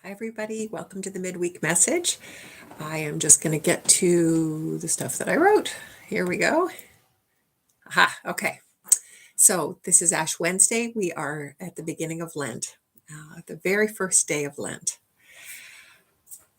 Hi, everybody. Welcome to the Midweek Message. I am just going to get to the stuff that I wrote. Here we go. Aha, okay. So this is Ash Wednesday. We are at the beginning of Lent, the very first day of Lent.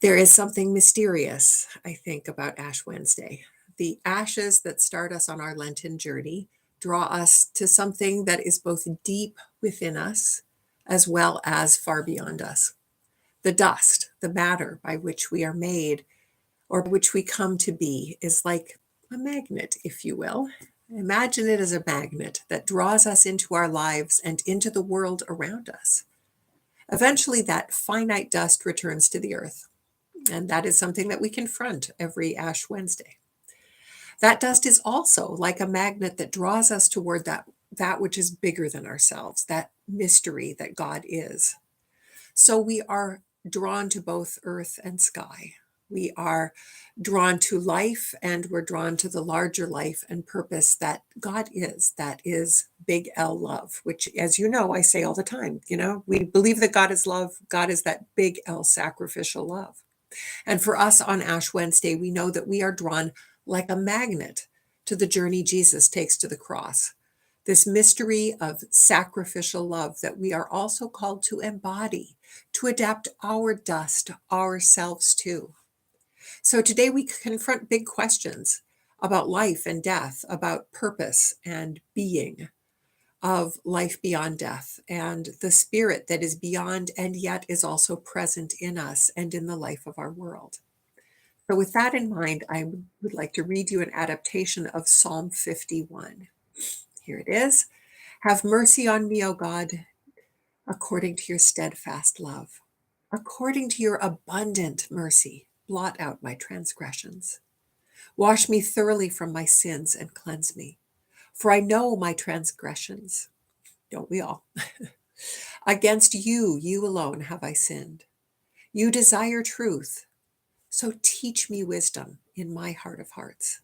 There is something mysterious, I think, about Ash Wednesday. The ashes that start us on our Lenten journey draw us to something that is both deep within us as well as far beyond us. The dust, the matter by which we are made or which we come to be, is like a magnet, if you will. Imagine it as a magnet that draws us into our lives and into the world around us. Eventually, that finite dust returns to the earth, and that is something that we confront every Ash Wednesday. That dust is also like a magnet that draws us toward that which is bigger than ourselves, that mystery that God is. So we are drawn to both earth and sky. We are drawn to life, and we're drawn to the larger life and purpose that God is. That is big L love, which, as you know, I say all the time. We believe that God is love. God is that big L sacrificial love. And for us on Ash Wednesday, we know that we are drawn like a magnet to the journey Jesus takes to the cross. This mystery of sacrificial love that we are also called to embody, to adapt our dust ourselves to. So today we confront big questions about life and death, about purpose and being, of life beyond death, and the spirit that is beyond and yet is also present in us and in the life of our world. So with that in mind, I would like to read you an adaptation of Psalm 51. Here it is. Have mercy on me, O God, according to your steadfast love. According to your abundant mercy, blot out my transgressions. Wash me thoroughly from my sins and cleanse me. For I know my transgressions. Don't we all? Against you, you alone have I sinned. You desire truth, so teach me wisdom in my heart of hearts.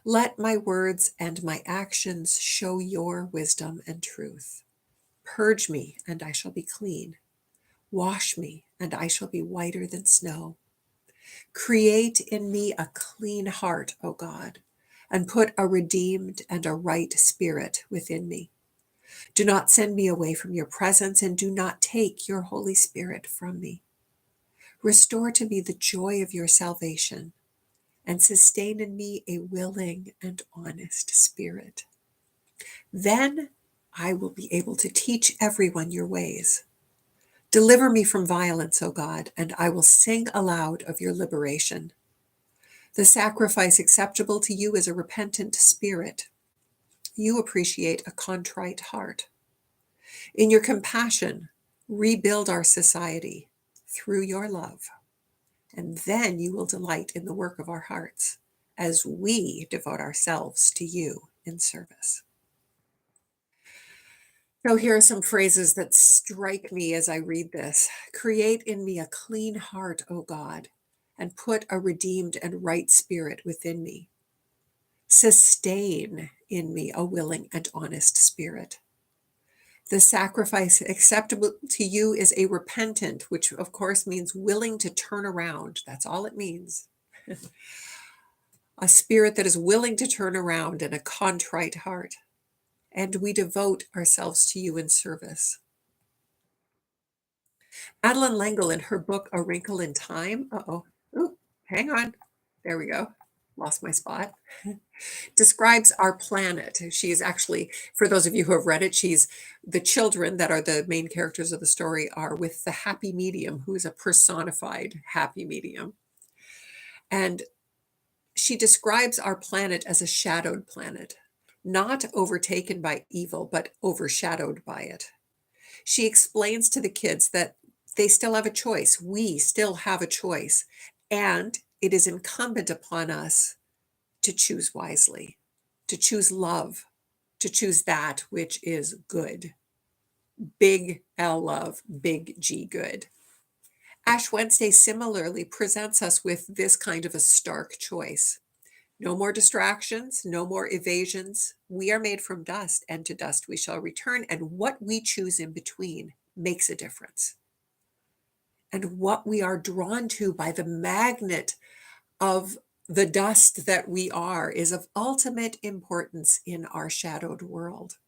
Let my words and my actions show your wisdom and truth. Purge me, and I shall be clean. Wash me, and I shall be whiter than snow. Create in me a clean heart, O God, and put a redeemed and a right spirit within me. Do not send me away from your presence, and do not take your Holy Spirit from me. Restore to me the joy of your salvation, and sustain in me a willing and honest spirit. Then I will be able to teach everyone your ways. Deliver me from violence, O God, and I will sing aloud of your liberation. The sacrifice acceptable to you is a repentant spirit. You appreciate a contrite heart. In your compassion, rebuild our society through your love. And then you will delight in the work of our hearts as we devote ourselves to you in service. So here are some phrases that strike me as I read this. Create in me a clean heart, O God, and put a redeemed and right spirit within me. Sustain in me a willing and honest spirit. The sacrifice acceptable to you is a repentant, which of course means willing to turn around. That's all it means. A spirit that is willing to turn around and a contrite heart. And we devote ourselves to you in service. Madeline L'Engle, in her book, A Wrinkle in Time, hang on. There we go. Lost my spot. Describes our planet. She is actually, for those of you who have read it, the children that are the main characters of the story are with the happy medium, who is a personified happy medium. And she describes our planet as a shadowed planet, not overtaken by evil, but overshadowed by it. She explains to the kids that they still have a choice. We still have a choice. And it is incumbent upon us to choose wisely, to choose love, to choose that which is good. Big L love, big G good. Ash Wednesday similarly presents us with this kind of a stark choice. No more distractions, no more evasions. We are made from dust, and to dust we shall return. And what we choose in between makes a difference. and what we are drawn to by the magnet of the dust that we are is of ultimate importance in our shadowed world.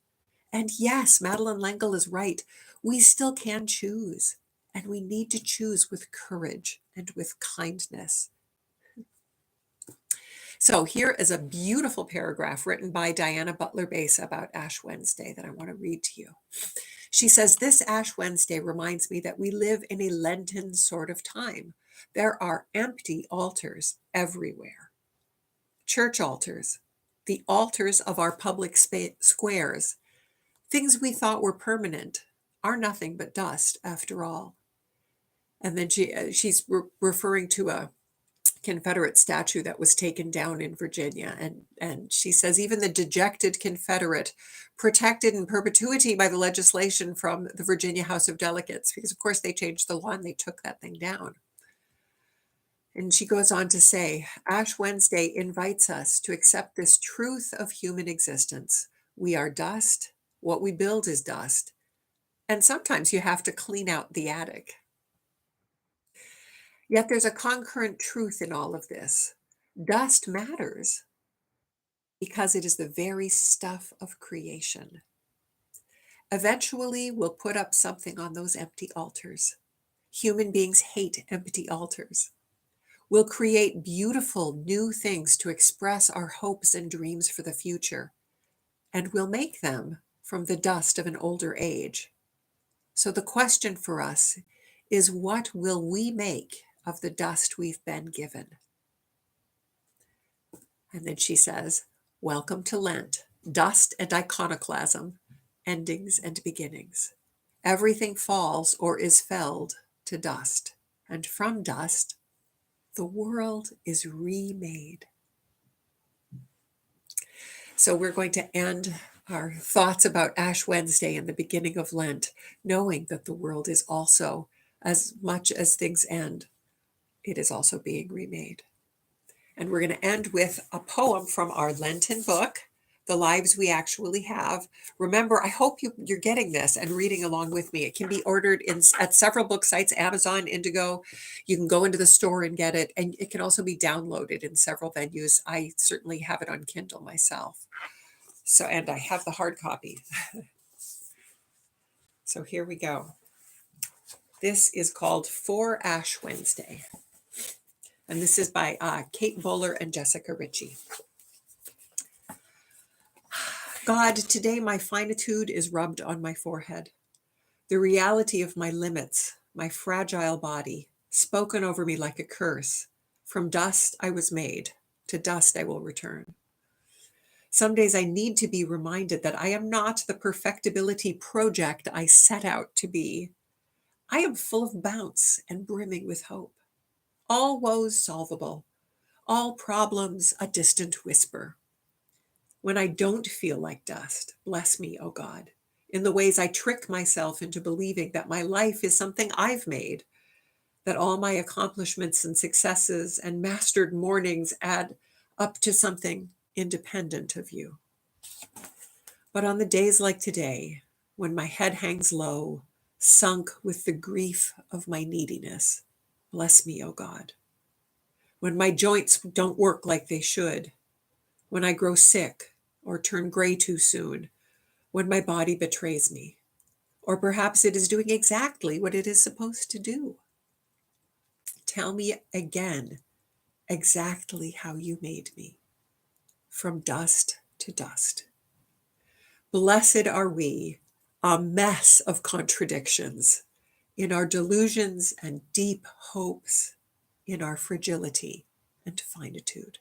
And yes, Madeline L'Engle is right. We still can choose, and we need to choose with courage and with kindness. So here is a beautiful paragraph written by Diana Butler Bass about Ash Wednesday that I want to read to you. She says, "This Ash Wednesday reminds me that we live in a Lenten sort of time. There are empty altars everywhere. Church altars, the altars of our public squares, things we thought were permanent, are nothing but dust after all." And then she's referring to a Confederate statue that was taken down in Virginia. And she says, even the dejected Confederate, protected in perpetuity by the legislation from the Virginia House of Delegates, because of course they changed the law and they took that thing down. And she goes on to say, Ash Wednesday invites us to accept this truth of human existence. We are dust. What we build is dust. And sometimes you have to clean out the attic. Yet there's a concurrent truth in all of this. Dust matters because it is the very stuff of creation. Eventually, we'll put up something on those empty altars. Human beings hate empty altars. We'll create beautiful new things to express our hopes and dreams for the future, and we'll make them from the dust of an older age. So the question for us is, what will we make of the dust we've been given? And then she says, welcome to Lent, dust and iconoclasm, endings and beginnings. Everything falls or is felled to dust, and from dust, the world is remade. So we're going to end our thoughts about Ash Wednesday and the beginning of Lent, knowing that the world is also, as much as things end, it is also being remade. And we're going to end with a poem from our Lenten book, The Lives We Actually Have. Remember, I hope you're getting this and reading along with me. It can be ordered at several book sites, Amazon, Indigo. You can go into the store and get it. And it can also be downloaded in several venues. I certainly have it on Kindle myself. So, and I have the hard copy. So here we go. This is called For Ash Wednesday. And this is by Kate Bowler and Jessica Ritchie. God, today my finitude is rubbed on my forehead. The reality of my limits, my fragile body, spoken over me like a curse. From dust I was made, to dust I will return. Some days I need to be reminded that I am not the perfectibility project I set out to be. I am full of bounce and brimming with hope. All woes solvable, all problems a distant whisper. When I don't feel like dust, bless me, O God, in the ways I trick myself into believing that my life is something I've made, that all my accomplishments and successes and mastered mornings add up to something independent of you. But on the days like today, when my head hangs low, sunk with the grief of my neediness, bless me, O God. When my joints don't work like they should, when I grow sick or turn gray too soon, when my body betrays me, or perhaps it is doing exactly what it is supposed to do. Tell me again exactly how you made me, from dust to dust. Blessed are we, a mess of contradictions, in our delusions and deep hopes, in our fragility and finitude.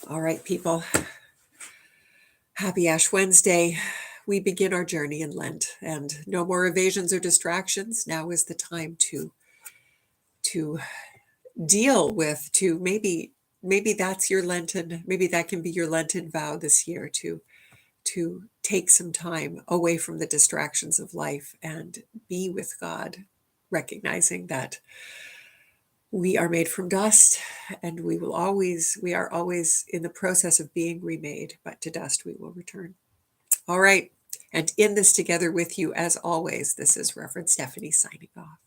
All right, people. Happy Ash Wednesday. We begin our journey in Lent, and no more evasions or distractions. Now is the time to deal with, to maybe that's your Lenten, maybe that can be your Lenten vow this year, to take some time away from the distractions of life and be with God, recognizing that we are made from dust and we are always in the process of being remade, but to dust we will return. All right. And in this together with you, as always, this is Reverend Stephanie signing off.